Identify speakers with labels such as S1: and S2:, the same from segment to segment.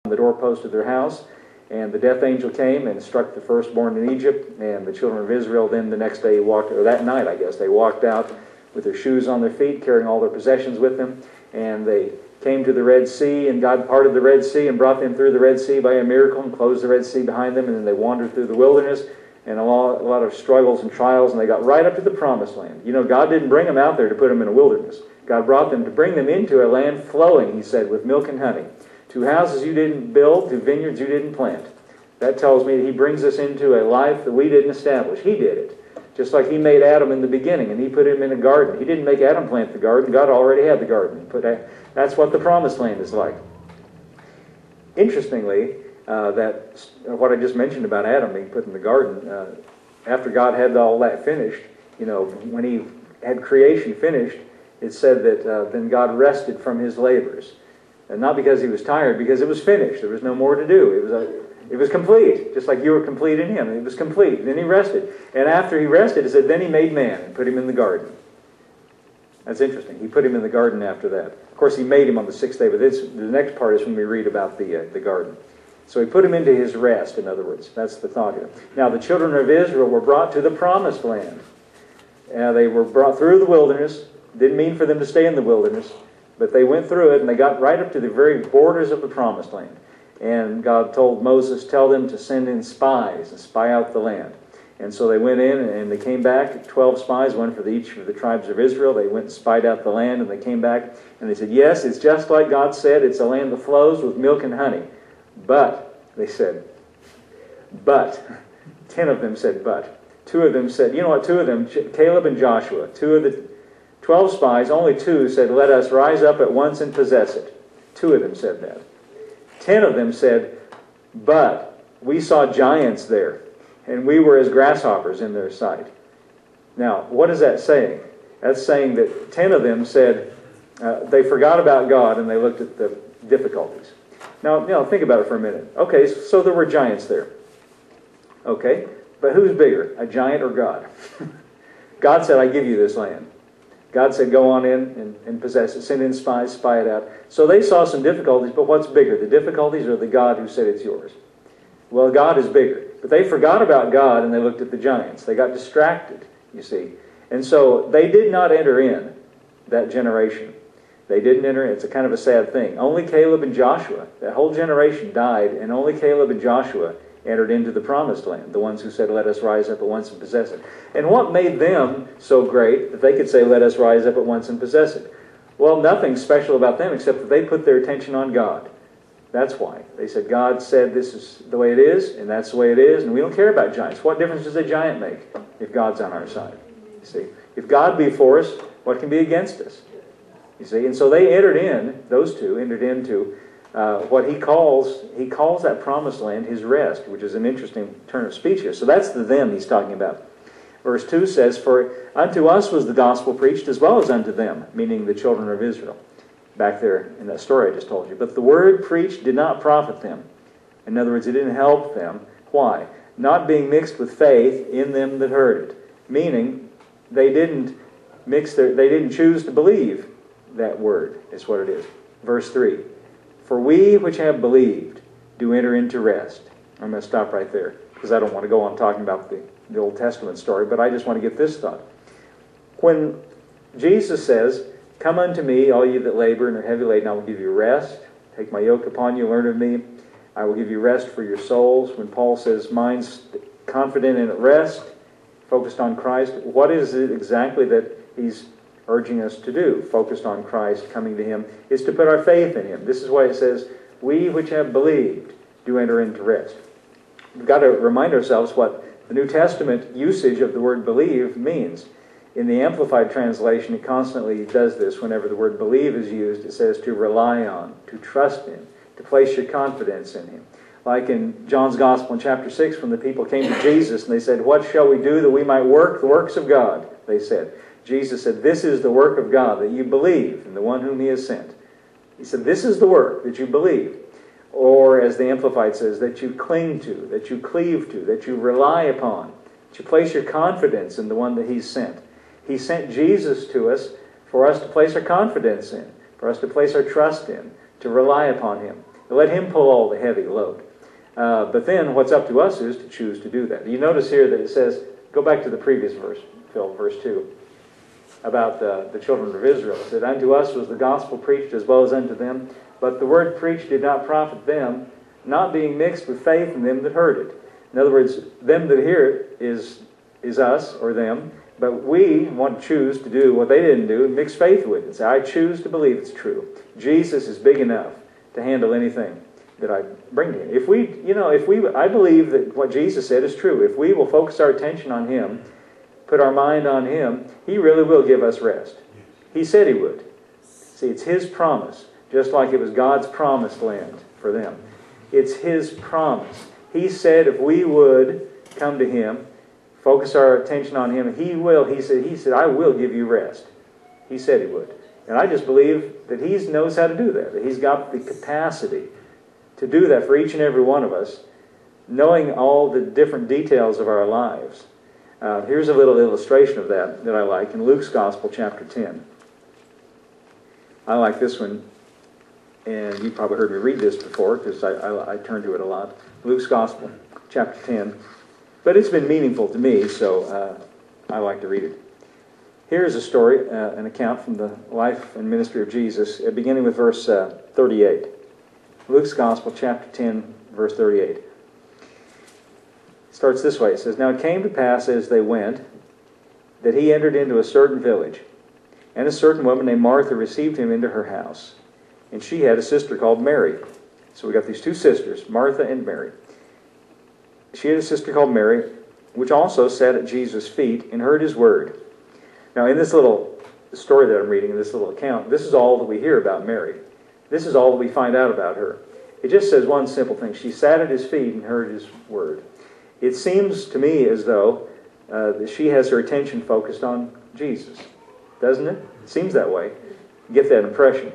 S1: the doorpost of their house, and the death angel came and struck the firstborn in Egypt, and the children of Israel then the next day walked, or that night I guess, they walked out with their shoes on their feet, carrying all their possessions with them, and they came to the Red Sea, and God parted the Red Sea and brought them through the Red Sea by a miracle and closed the Red Sea behind them, and then they wandered through the wilderness, and a lot of struggles and trials, and they got right up to the Promised Land. You know, God didn't bring them out there to put them in a wilderness. God brought them to bring them into a land flowing, he said, with milk and honey. To houses you didn't build, to vineyards you didn't plant. That tells me that he brings us into a life that we didn't establish. He did it. Just like he made Adam in the beginning, and he put him in a garden. He didn't make Adam plant the garden. God already had the garden. That's what the Promised Land is like. Interestingly, that what I just mentioned about Adam being put in the garden, after God had all that finished, you know, when he had creation finished, it said that then God rested from his labors. And not because he was tired, because it was finished. There was no more to do. It was complete, just like you were complete in him. It was complete. And then he rested. And after he rested, it said, then he made man and put him in the garden. That's interesting. He put him in the garden after that. Of course, he made him on the sixth day, but the next part is when we read about the garden. So he put him into his rest, in other words. That's the thought here. Now, the children of Israel were brought to the Promised Land. They were brought through the wilderness. Didn't mean for them to stay in the wilderness, but they went through it, and they got right up to the very borders of the Promised Land. And God told Moses, tell them to send in spies and spy out the land. And so they went in, and they came back, 12 spies, one for each of the tribes of Israel. They went and spied out the land, and they came back, and they said, yes, it's just like God said. It's a land that flows with milk and honey. But, they said, but. 10 of them said but. 2 of them said, you know what, 2 of them, Caleb and Joshua, 2 of the 12 spies, only 2 said, let us rise up at once and possess it. 2 of them said that. 10 of them said, but we saw giants there, and we were as grasshoppers in their sight. Now, what is that saying? That's saying that 10 of them said they forgot about God and they looked at the difficulties. Now, think about it for a minute. Okay, so there were giants there. Okay, but who's bigger, a giant or God? God said, I give you this land. God said, go on in and possess it. Send in spies, spy it out. So they saw some difficulties, but what's bigger, the difficulties or the God who said it's yours? Well, God is bigger. But they forgot about God and they looked at the giants. They got distracted, you see. And so they did not enter in that generation. They didn't enter in. It's a kind of a sad thing. Only Caleb and Joshua, that whole generation died, and only Caleb and Joshua entered into the Promised Land, the ones who said, let us rise up at once and possess it. And what made them so great that they could say, let us rise up at once and possess it? Well, nothing special about them except that they put their attention on God. That's why. They said, God said this is the way it is, and that's the way it is, and we don't care about giants. What difference does a giant make if God's on our side? You see, if God be for us, what can be against us? You see, and so they entered in, those 2 entered into what he calls that Promised Land his rest, which is an interesting turn of speech here. So that's the them he's talking about. Verse 2 says, for unto us was the gospel preached as well as unto them, meaning the children of Israel, back there in that story I just told you. But the word preached did not profit them. In other words, it didn't help them. Why? Not being mixed with faith in them that heard it. Meaning, they didn't choose to believe that word, is what it is. Verse 3. For we which have believed do enter into rest. I'm going to stop right there because I don't want to go on talking about the Old Testament story, but I just want to get this thought. When Jesus says, come unto me, all you that labor and are heavy laden, I will give you rest. Take my yoke upon you, learn of me. I will give you rest for your souls. When Paul says, mind's confident and at rest, focused on Christ, what is it exactly that he's urging us to do, focused on Christ, coming to him, is to put our faith in him. This is why it says, we which have believed do enter into rest. We've got to remind ourselves what the New Testament usage of the word believe means. In the Amplified translation, it constantly does this. Whenever the word believe is used, it says to rely on, to trust in, to place your confidence in him. Like in John's Gospel in chapter 6, when the people came to Jesus and they said, what shall we do that we might work the works of God? They said. Jesus said, this is the work of God, that you believe in the one whom he has sent. He said, this is the work, that you believe. Or, as the Amplified says, that you cling to, that you cleave to, that you rely upon, that you place your confidence in the one that he's sent. He sent Jesus to us for us to place our confidence in, for us to place our trust in, to rely upon him. Let him pull all the heavy load. But then what's up to us is to choose to do that. You notice here that it says, go back to the previous verse, Phil, verse 2, about the children of Israel. It said, unto us was the gospel preached as well as unto them, but the word preached did not profit them, not being mixed with faith in them that heard it. In other words, them that hear it is us, or them, but we want to choose to do what they didn't do and mix faith with it. And say, I choose to believe it's true. Jesus is big enough to handle anything that I bring to him. I believe that what Jesus said is true. If we will focus our attention on him, put our mind on him, he really will give us rest. He said he would. See, it's his promise, just like it was God's promised land for them. It's his promise. He said if we would come to him, focus our attention on him, he will. He said, I will give you rest. He said he would. And I just believe that he knows how to do that he's got the capacity to do that for each and every one of us, knowing all the different details of our lives. Here's a little illustration of that I like in Luke's Gospel, chapter 10. I like this one, and you've probably heard me read this before because I turn to it a lot. Luke's Gospel, chapter 10. But it's been meaningful to me, so I like to read it. Here's a story, an account from the life and ministry of Jesus, beginning with verse 38. Luke's Gospel, chapter 10, verse 38. It starts this way. It says, Now it came to pass as they went, that he entered into a certain village, and a certain woman named Martha received him into her house. And she had a sister called Mary. So we got these two sisters, Martha and Mary. She had a sister called Mary, which also sat at Jesus' feet and heard his word. Now in this little story that I'm reading, in this little account, this is all that we hear about Mary. This is all that we find out about her. It just says one simple thing. She sat at his feet and heard his word. It seems to me as though that she has her attention focused on Jesus. Doesn't it? It seems that way. You get that impression.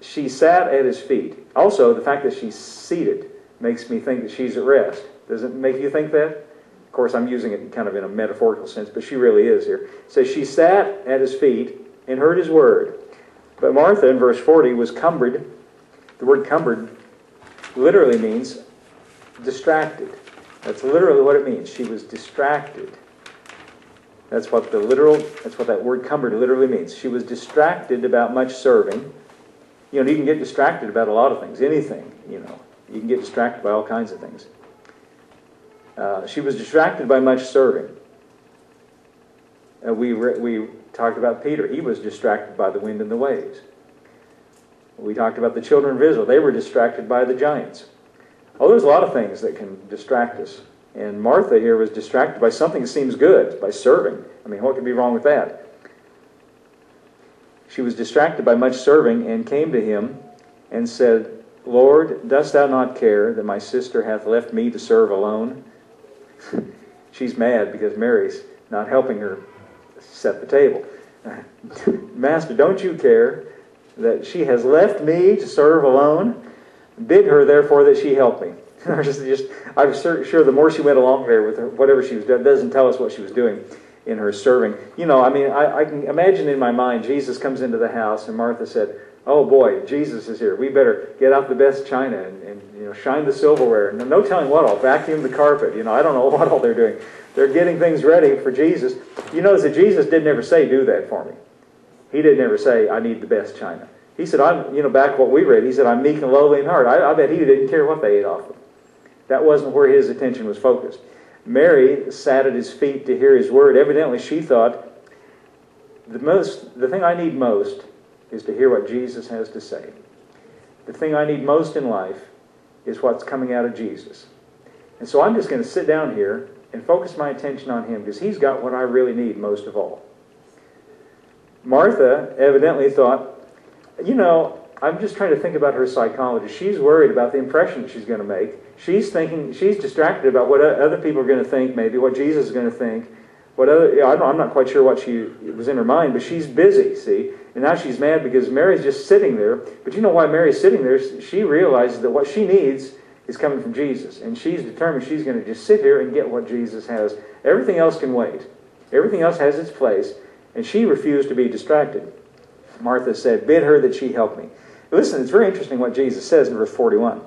S1: She sat at his feet. Also, the fact that she's seated makes me think that she's at rest. Does it make you think that? Of course, I'm using it kind of in a metaphorical sense, but she really is here. It says she sat at his feet and heard his word. But Martha, in verse 40, was cumbered. The word cumbered literally means distracted. That's literally what it means. She was distracted. That's what that word cumbered literally means. She was distracted about much serving. You can get distracted about a lot of things. Anything, You can get distracted by all kinds of things. She was distracted by much serving. We talked about Peter. He was distracted by the wind and the waves. We talked about the children of Israel. They were distracted by the giants. Oh, there's a lot of things that can distract us. And Martha here was distracted by something that seems good, by serving. I mean, what could be wrong with that? She was distracted by much serving and came to him and said, Lord, dost thou not care that my sister hath left me to serve alone? She's mad because Mary's not helping her set the table. Master, don't you care that she has left me to serve alone? Bid her, therefore, that she help me. I'm sure the more she went along there with her, whatever she was doing, doesn't tell us what she was doing in her serving. I can imagine in my mind, Jesus comes into the house and Martha said, oh boy, Jesus is here. We better get out the best china and shine the silverware. No telling what all. Vacuum the carpet. I don't know what all they're doing. They're getting things ready for Jesus. You notice that Jesus didn't ever say, do that for me. He didn't ever say, I need the best china. He said, back what we read, he said, I'm meek and lowly in heart. I bet he didn't care what they ate off of. That wasn't where his attention was focused. Mary sat at his feet to hear his word. Evidently, she thought, the thing I need most is to hear what Jesus has to say. The thing I need most in life is what's coming out of Jesus. And so I'm just going to sit down here and focus my attention on him because he's got what I really need most of all. Martha evidently thought, I'm just trying to think about her psychology. She's worried about the impression that she's going to make. She's distracted about what other people are going to think, maybe what Jesus is going to think. I'm not quite sure what was in her mind, but she's busy, see? And now she's mad because Mary's just sitting there. But you know why Mary's sitting there? She realizes that what she needs is coming from Jesus. And she's determined she's going to just sit here and get what Jesus has. Everything else can wait. Everything else has its place. And she refused to be distracted. Martha said, bid her that she help me. Listen, it's very interesting what Jesus says in verse 41.